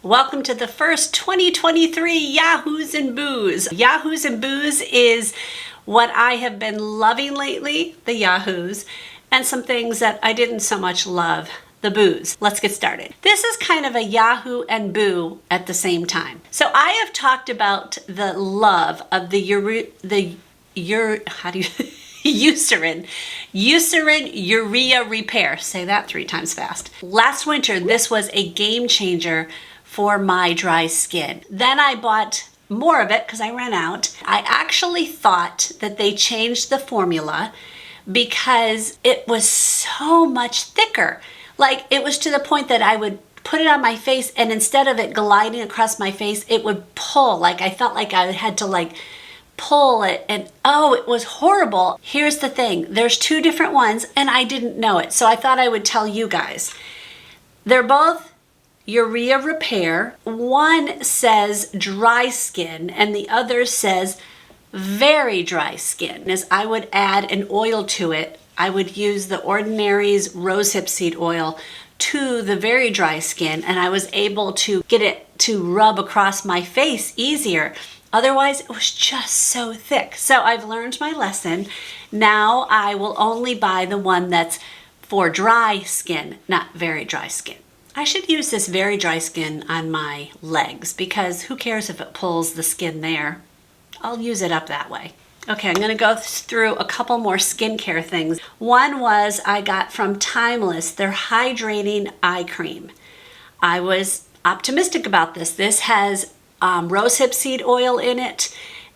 Welcome to the first 2023 Yahoos and Boos. Yahoos and Boos is what I have been loving lately, the Yahoos, and some things that I didn't so much love, the Boos. Let's get started. This is kind of a Yahoo and Boo at the same time. So I have talked about the love of the Eucerin Urea Repair. Say that 3 times fast. Last winter, this was a game changer for my dry skin. Then I bought more of it because I ran out. I actually thought that they changed the formula because it was so much thicker. Like, it was to the point that I would put it on my face and instead of it gliding across my face, it would pull. Like, I felt like I had to pull it, and oh, it was horrible. Here's the thing, there's 2 different ones and I didn't know it, so I thought I would tell you guys. They're both Urea Repair. One says dry skin and the other says very dry skin. As I would add an oil to it, I would use the Ordinary's rosehip seed oil to the very dry skin, and I was able to get it to rub across my face easier. Otherwise, it was just so thick. So I've learned my lesson. Now I will only buy the one that's for dry skin, not very dry skin. I should use this very dry skin on my legs because who cares if it pulls the skin there? I'll use it up that way. Okay, I'm gonna go through a couple more skincare things. One was I got from Timeless, their hydrating eye cream. I was optimistic about this. This has rosehip seed oil in it,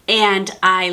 and I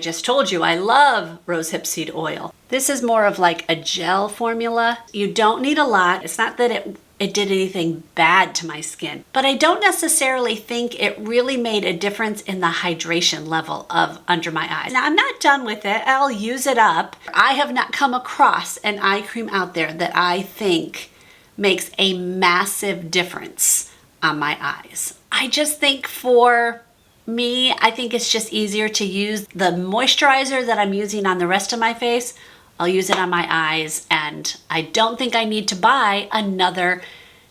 just told you, I love rosehip seed oil. This is more of like a gel formula. You don't need a lot. It's not that it did anything bad to my skin, but I don't necessarily think it really made a difference in the hydration level of under my eyes. Now, I'm not done with it. I'll use it up. I have not come across an eye cream out there that I think makes a massive difference on my eyes. I just think for me, I think it's just easier to use the moisturizer that I'm using on the rest of my face. I'll use it on my eyes, and I don't think I need to buy another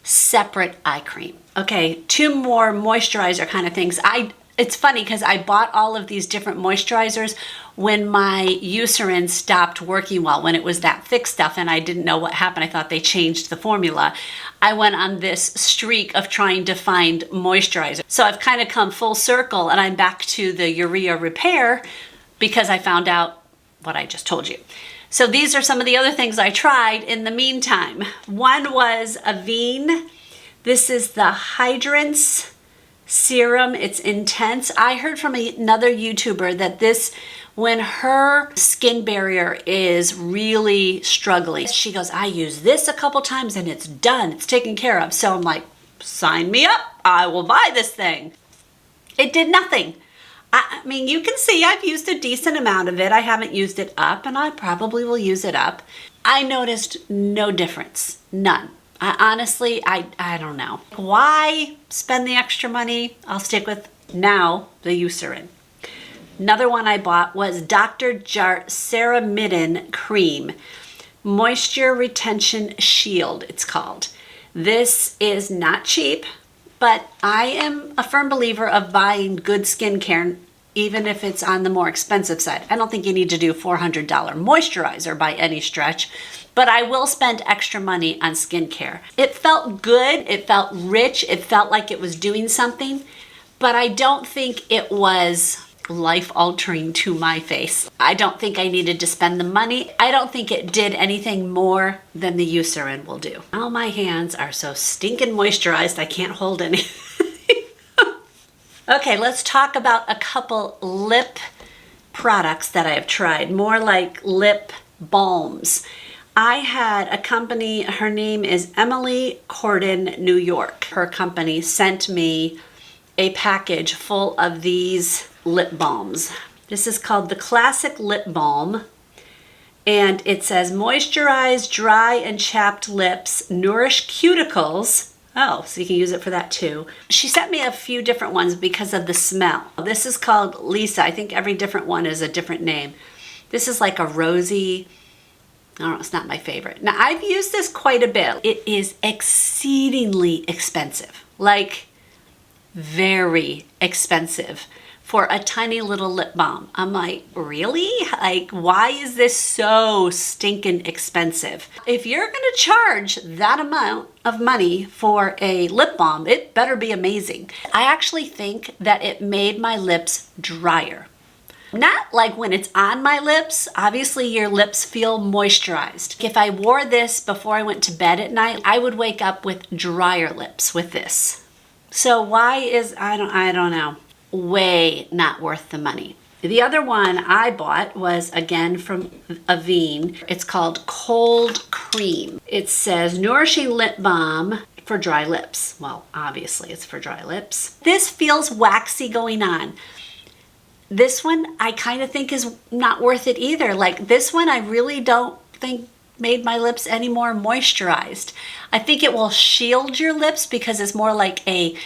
separate eye cream. Okay, 2 more moisturizer kind of things. It's funny because I bought all of these different moisturizers when my Eucerin stopped working well, when it was that thick stuff and I didn't know what happened. I thought they changed the formula. I went on this streak of trying to find moisturizer. So I've kind of come full circle and I'm back to the Urea Repair because I found out what I just told you. So these are some of the other things I tried in the meantime. One was Avene. This is the Hydrance Serum. It's intense. I heard from another YouTuber that this, when her skin barrier is really struggling, she goes, I use this a couple times and it's done. It's taken care of. So I'm like, sign me up. I will buy this thing. It did nothing. I mean, you can see I've used a decent amount of it. I haven't used it up, and I probably will use it up. I noticed no difference, none. Honestly, I don't know. Why spend the extra money? I'll stick with now the Eucerin. Another one I bought was Dr. Jart Ceramidin Cream. Moisture Retention Shield, it's called. This is not cheap, but I am a firm believer of buying good skincare, even if it's on the more expensive side. I don't think you need to do $400 moisturizer by any stretch, but I will spend extra money on skincare. It felt good, it felt rich, it felt like it was doing something, but I don't think it was life-altering to my face. I don't think I needed to spend the money. I don't think it did anything more than the Eucerin will do. Now my hands are so stinking moisturized I can't hold any. Okay, let's talk about a couple lip products that I have tried, more like lip balms. I had a company, her name is Emily Corden, New York. Her company sent me a package full of these lip balms. This is called the Classic Lip Balm, and it says moisturize dry and chapped lips, nourish cuticles. Oh, so you can use it for that too. She sent me a few different ones because of the smell. This is called Lisa. I think every different one is a different name. This is like a rosy, I don't know, it's not my favorite. Now, I've used this quite a bit. It is exceedingly expensive. Like, very expensive for a tiny little lip balm. I'm like, really? Like, why is this so stinking expensive? If you're gonna charge that amount of money for a lip balm, it better be amazing. I actually think that it made my lips drier. Not like when it's on my lips. Obviously your lips feel moisturized. If I wore this before I went to bed at night, I would wake up with drier lips with this. So why is, I don't know. Way not worth the money. The other one I bought was again from Avene. It's called Cold Cream. It says nourishing lip balm for dry lips. Well, obviously it's for dry lips. This feels waxy going on. This one I kind of think is not worth it either. Like this one I really don't think made my lips any more moisturized. I think it will shield your lips because it's more like a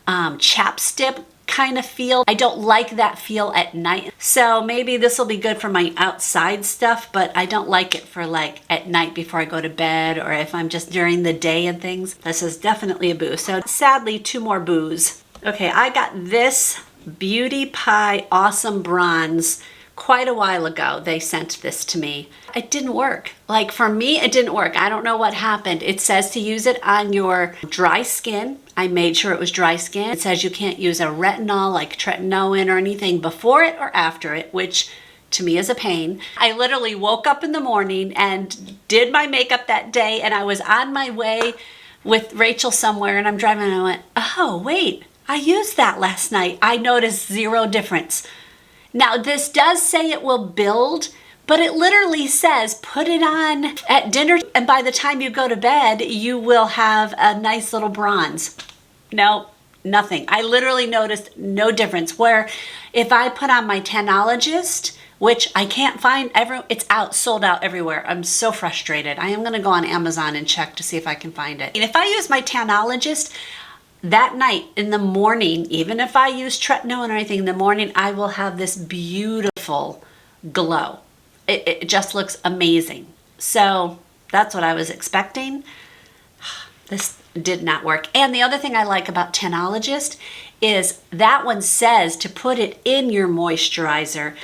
chapstick kind of feel. I don't like that feel at night. So maybe this will be good for my outside stuff, but I don't like it for like at night before I go to bed or if I'm just during the day and things. This is definitely a boo. So sadly, 2 more boos. Okay, I got this Beauty Pie Awesome Bronze quite a while ago. They sent this to me. It didn't work. Like for me, it didn't work. I don't know what happened. It says to use it on your dry skin. I made sure it was dry skin. It says you can't use a retinol like tretinoin or anything before it or after it, which to me is a pain. I literally woke up in the morning and did my makeup that day and I was on my way with Rachel somewhere and I'm driving and I went, oh wait, I used that last night. I noticed 0 difference. Now this does say it will build, but it literally says put it on at dinner and by the time you go to bed, you will have a nice little bronze. No, nothing. I literally noticed no difference. Where if I put on my Tanologist, which I can't find, it's out, sold out everywhere. I'm so frustrated. I am gonna go on Amazon and check to see if I can find it. And if I use my Tanologist, that night in the morning, even if I use tretinoin or anything in the morning, I will have this beautiful glow. It just looks amazing. So that's what I was expecting. This did not work. And the other thing I like about Tanologist is that one says to put it in your moisturizer.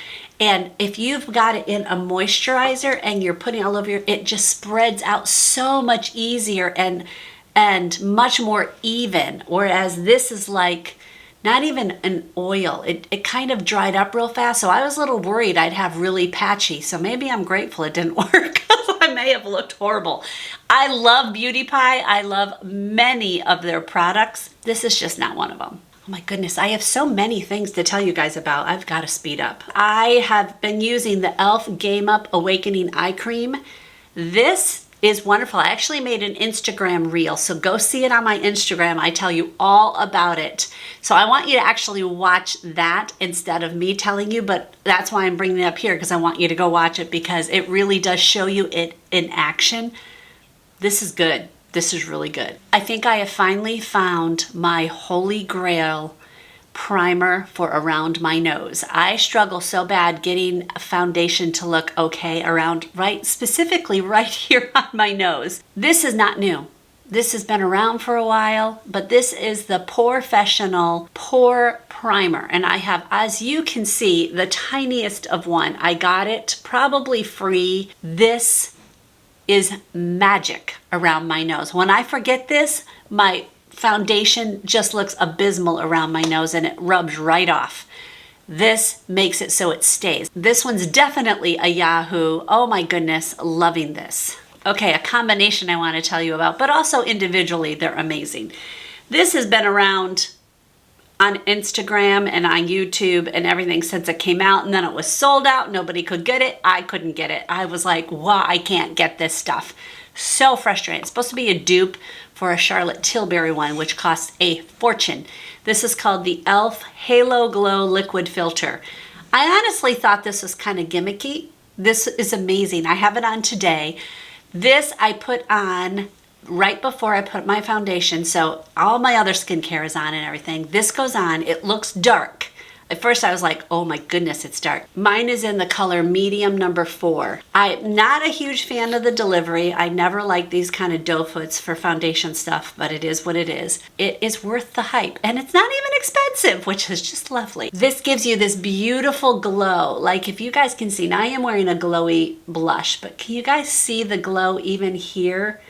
And if you've got it in a moisturizer and you're putting all over it just spreads out so much easier and much more even. Whereas this is like not even an oil. It kind of dried up real fast. So I was a little worried I'd have really patchy. So maybe I'm grateful it didn't work. I may have looked horrible. I love Beauty Pie. I love many of their products. This is just not one of them. Oh my goodness, I have so many things to tell you guys about. I've got to speed up. I have been using the e.l.f. Game Up Awakening Eye Cream. This is wonderful. I actually made an Instagram reel, so go see it on my Instagram. I tell you all about it. So I want you to actually watch that instead of me telling you, but that's why I'm bringing it up here because I want you to go watch it because it really does show you it in action. This is good. This is really good. I think I have finally found my holy grail primer for around my nose. I struggle so bad getting a foundation to look okay around specifically right here on my nose. This is not new. This has been around for a while, but this is the Professional Pore Primer. And I have, as you can see, the tiniest of one. I got it probably free. This is magic around my nose. When I forget this, my foundation just looks abysmal around my nose and it rubs right off. This makes it so it stays. This one's definitely a Yahoo. Oh my goodness, loving this. Okay, a combination I want to tell you about, but also individually, they're amazing. This has been around on Instagram and on YouTube and everything since it came out, and then it was sold out. Nobody could get it. I couldn't get it. I was like, wow, I can't get this stuff. So frustrating. It's supposed to be a dupe for a Charlotte Tilbury one, which costs a fortune. This is called the e.l.f. Halo Glow Liquid Filter. I honestly thought this was kind of gimmicky. This is amazing. I have it on today. This I put on right before I put my foundation, so all my other skincare is on and everything. This goes on. It looks dark. At first I was like, oh my goodness, it's dark. Mine is in the color medium number 4. I'm not a huge fan of the delivery. I never like these kind of doe foots for foundation stuff, but it is what it is. It is worth the hype, and it's not even expensive, which is just lovely. This gives you this beautiful glow. Like if you guys can see, now I am wearing a glowy blush, but can you guys see the glow even here?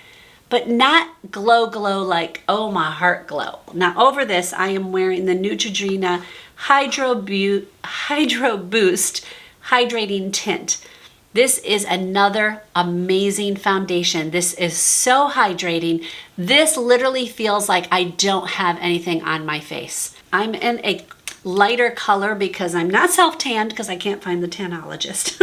But not glow like, oh, my heart glow. Now over this, I am wearing the Neutrogena Hydro Boost Hydrating Tint. This is another amazing foundation. This is so hydrating. This literally feels like I don't have anything on my face. I'm in a lighter color because I'm not self-tanned because I can't find the tanologist.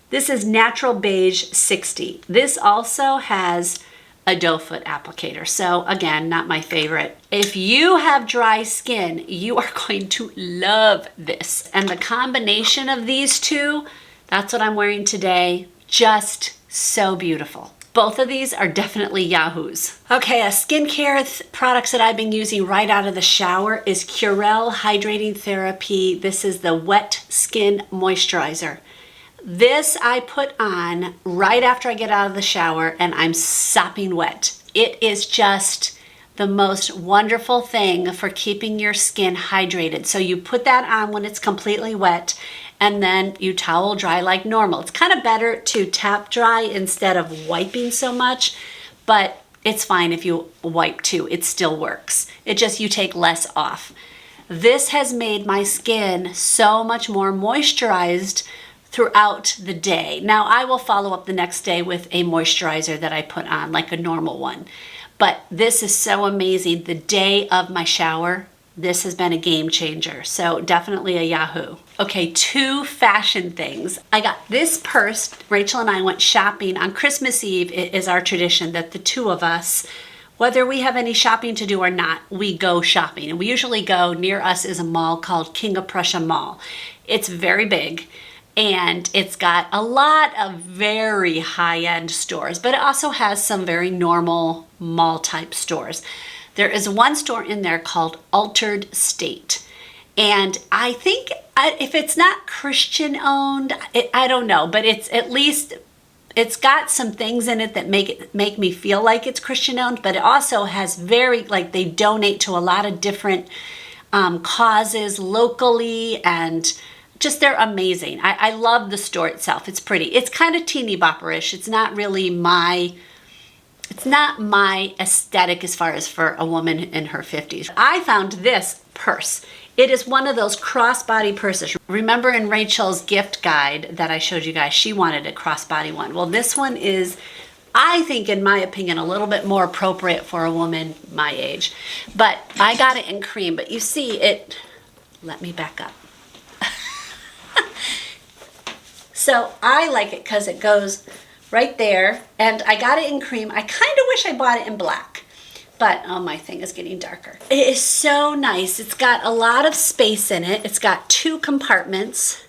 This is Natural Beige 60. This also has a doe foot applicator. So again, not my favorite. If you have dry skin, you are going to love this. And the combination of these two, that's what I'm wearing today. Just so beautiful. Both of these are definitely Yahoos. Okay, skincare products that I've been using right out of the shower is Curel Hydrating Therapy. This is the Wet Skin Moisturizer. This I put on right after I get out of the shower and I'm sopping wet. It is just the most wonderful thing for keeping your skin hydrated. So you put that on when it's completely wet and then you towel dry like normal. It's kind of better to tap dry instead of wiping so much, but it's fine if you wipe too. It still works. It just, you take less off. This has made my skin so much more moisturized throughout the day. Now I will follow up the next day with a moisturizer that I put on, like a normal one. But this is so amazing. The day of my shower, this has been a game changer. So definitely a Yahoo. Okay, 2 fashion things. I got this purse. Rachel and I went shopping on Christmas Eve. It is our tradition that the two of us, whether we have any shopping to do or not, we go shopping. And we usually go, near us is a mall called King of Prussia Mall. It's very big. And it's got a lot of very high-end stores, but it also has some very normal mall-type stores. There is one store in there called Altered State. And I think if it's not Christian-owned, I don't know, but it's at least, it's got some things in it that make me feel like it's Christian-owned, but it also has they donate to a lot of different causes locally, and just they're amazing. I love the store itself. It's pretty. It's kind of teeny bopperish. It's not really my aesthetic as far as for a woman in her 50s. I found this purse. It is one of those crossbody purses. Remember in Rachel's gift guide that I showed you guys, she wanted a crossbody one. Well, this one is, I think, in my opinion, a little bit more appropriate for a woman my age. But I got it in cream. But you see it, let me back up. So I like it because it goes right there, and I got it in cream. I kind of wish I bought it in black, but oh, my thing is getting darker. It is so nice. It's got a lot of space in it. It's got 2 compartments.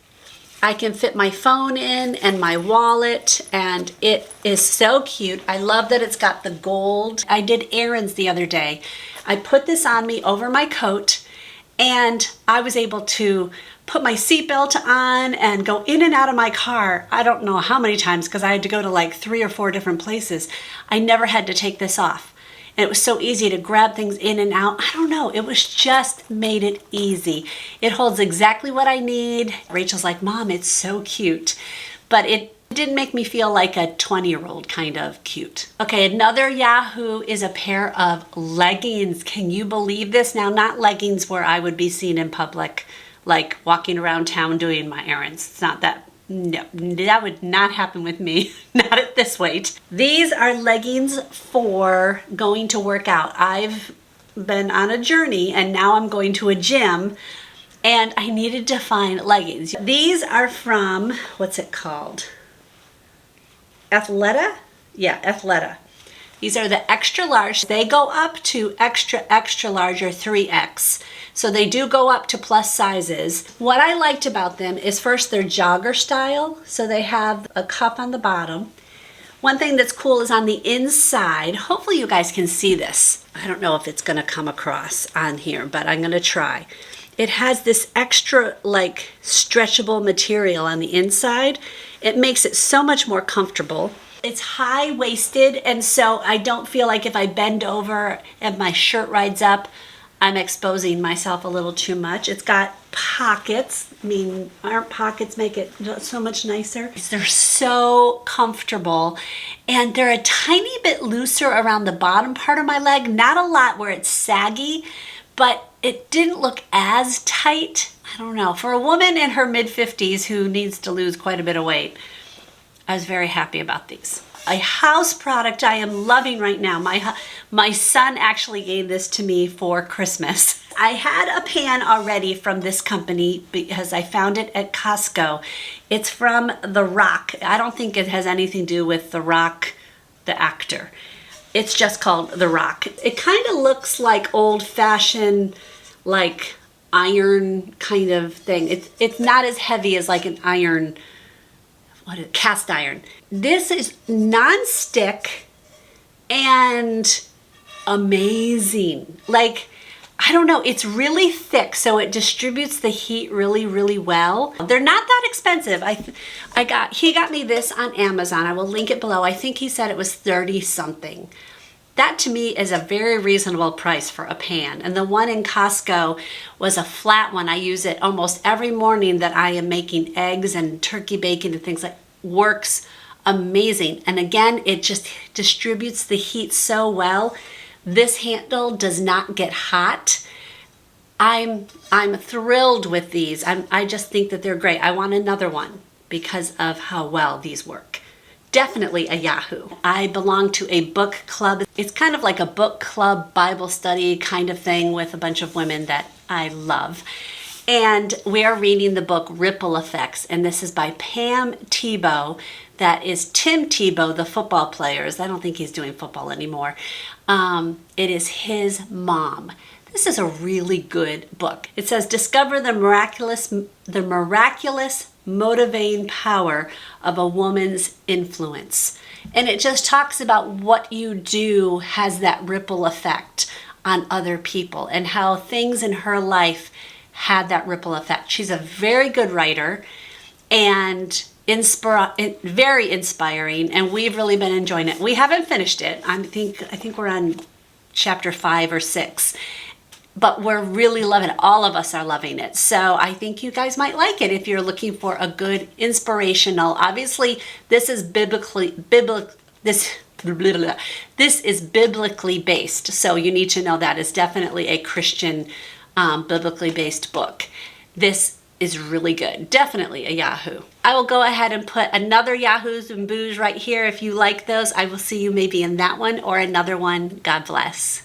I can fit my phone in and my wallet, and it is so cute. I love that it's got the gold. I did errands the other day. I put this on me over my coat, and I was able to put my seatbelt on and go in and out of my car. I don't know how many times because I had to go to like 3 or 4 different places. I never had to take this off. And it was so easy to grab things in and out. I don't know, it was just made it easy. It holds exactly what I need. Rachel's like, Mom, it's so cute. But it didn't make me feel like a 20-year-old kind of cute. Okay, another Yahoo is a pair of leggings. Can you believe this? Now, not leggings where I would be seen in public, like walking around town doing my errands. It's not that, no, that would not happen with me, not at this weight. These are leggings for going to work out. I've been on a journey and now I'm going to a gym and I needed to find leggings. These are from, what's it called? Athleta? Yeah, Athleta. These are the extra large. They go up to extra large or 3X. So they do go up to plus sizes. What I liked about them is first they're jogger style. So they have a cup on the bottom. One thing that's cool is on the inside, hopefully you guys can see this. I don't know if it's gonna come across on here, but I'm gonna try. It has this extra like stretchable material on the inside. It makes it so much more comfortable. It's high-waisted, and so I don't feel like if I bend over and my shirt rides up, I'm exposing myself a little too much. It's got pockets. I mean, aren't pockets make it so much nicer? They're so comfortable, and they're a tiny bit looser around the bottom part of my leg. Not a lot where it's saggy, but it didn't look as tight. I don't know. For a woman in her mid-50s who needs to lose quite a bit of weight, I was very happy about these. A house product I am loving right now. My son actually gave this to me for Christmas. I had a pan already from this company because I found it at Costco. It's from The Rock. I don't think it has anything to do with The Rock, the actor. It's just called The Rock. It kind of looks like old-fashioned, like iron kind of thing. It's not as heavy as like an iron, cast iron. This is non-stick and amazing. Like, I don't know, it's really thick, so it distributes the heat really, really well. They're not that expensive. He got me this on Amazon. I will link it below. I think he said it was 30 something. That to me is a very reasonable price for a pan. And the one in Costco was a flat one. I use it almost every morning that I am making eggs and turkey bacon and things like. Works amazing. And again, it just distributes the heat so well. This handle does not get hot. I'm thrilled with these. I just think that they're great. I want another one because of how well these work. Definitely a Yahoo. I belong to a book club. It's kind of like a book club Bible study kind of thing with a bunch of women that I love. And we are reading the book Ripple Effects, and this is by Pam Tebow. That is Tim Tebow, the football players. I don't think he's doing football anymore. It is his mom. This is a really good book. It says, discover the miraculous motivating power of a woman's influence. And it just talks about what you do has that ripple effect on other people and how things in her life had that ripple effect. She's a very good writer and very inspiring, and we've really been enjoying it. We haven't finished it. I think we're on chapter 5 or 6, but we're really loving it. All of us are loving it. So I think you guys might like it if you're looking for a good inspirational. Obviously, this is biblically based, so you need to know that it's definitely a Christian biblically based book. This is really good. Definitely a Yahoo. I will go ahead and put another Yahoos and Boos right here. If you like those, I will see you maybe in that one or another one. God bless.